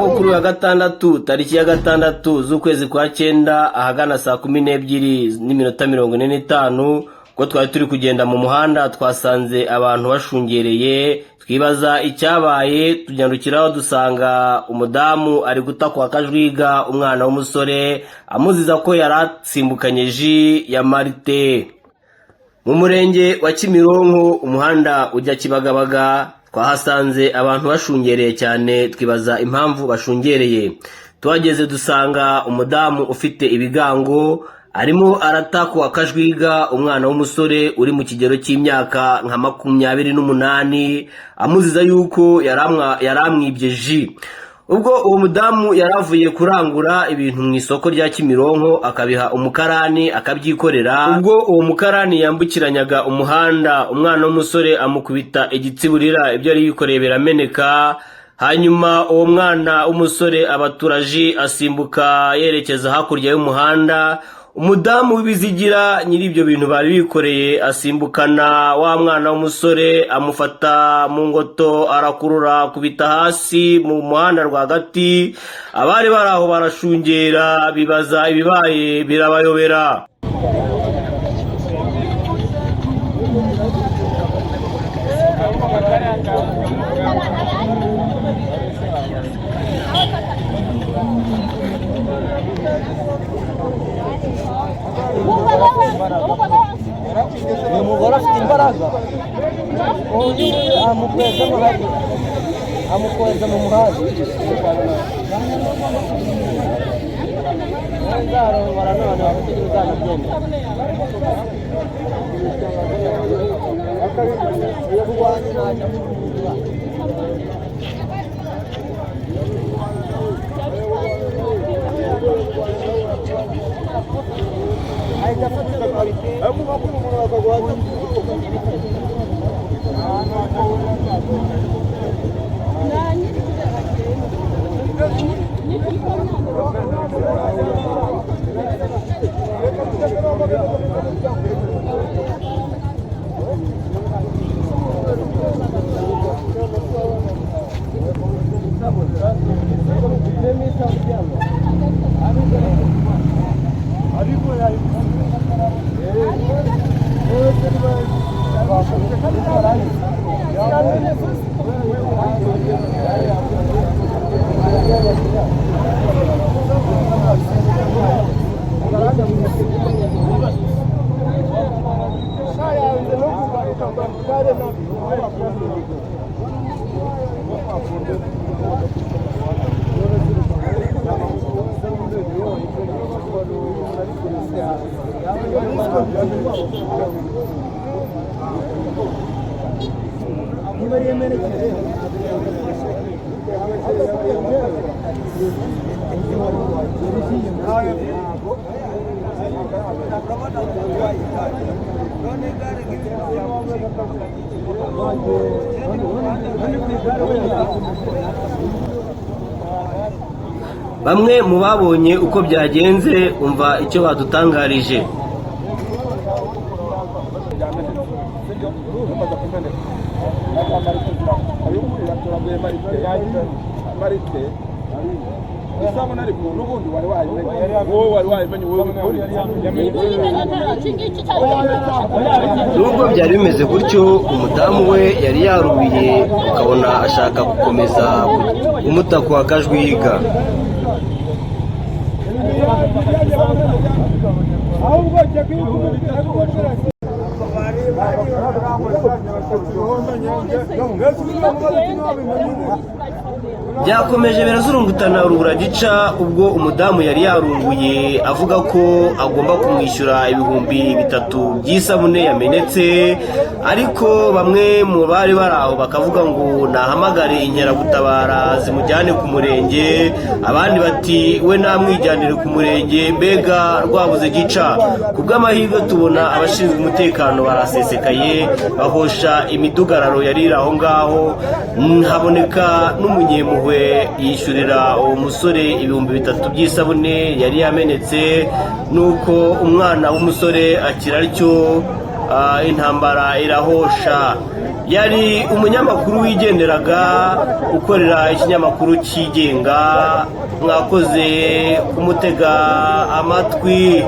wo kuri wa gatandatu tariki ya gatandatu z'ukwezi kwa 9 ahagana saa 12:45 ko twari turi kugenda mu muhanda twasanze abantu bashungereye twibaza icyabaye tunyarukiraho dusanga umudamu ari gutakwa akajwiga umwana w'umusore amuziza ko yaratsimbukanye ji ya Marite. Mu murenge wa Kimironko umuhanda ujya Kibagabaga twahasanze abantu bashungereye cyane twibaza impamvu bashungereye. Tuhageze dusanga umudamu ufite ibigango arimo aratakwa akajwiga umwana w'umusore uri mu kigero cy'imyaka nka 28 amuziza yuko yaramwibye ji. Ubwo uwo mudamu yaravuye kurangura ibintu mu isoko rya Kimironko akabiha umukarani akabyikorera. Ubwo uwo mukarani yambukiranyaga umuhanda umwana w'umusore amukubita igitsiburira ibyo ari yikoreye birameneka. Hanyuma uwo mwana w'umusore abaturaji asimbuka yerekeza hakurya y'umuhanda. Umudamu w'ibizigira nyiri ibyo bintu bari bikoreye asimbukana wa mwana w'umusore amufata mu ngoto arakurura kubita hasi mu muhanda rwagati. Abari baraho barashungera bibaza ibibaye birabayobera. Umugore afite imbaraga amukweza mu muhanda Bamwe mu babonye uko byagenze umva icyo badutangarije. Nubwo byari bimeze gutyo umudamu we yari yarubiye ukabona ashaka gukomeza umutakwa akajwiga. Byakomeje birazurungutana urubura gica ubwo umudamu yari yarunguye avuga ko agomba kumwishyura ibihumbi 3 by'isabune yamenetse, ariko bamwe mu bari baraho bakavuga ngo nahamagare inkeragutabara zimujyane ku murenge, abandi bati we namwijyanire ku murenge mbega rwabuze gica. Kubw'amahirwe tubona abashinzwe umutekano barasesekaye bahosha imidugararo yari aho ngaho, haboneka n'umunyempuhwe yishyurira uwo musore ibihumbi 3 by'isabune yari yamenetse, nuko umwana w'umusore akira atyo intambara irahosha. Yari umunyamakuru wigenderaga ukorera ikinyamakuru cyigenga. Mwakoze kumutega amatwi.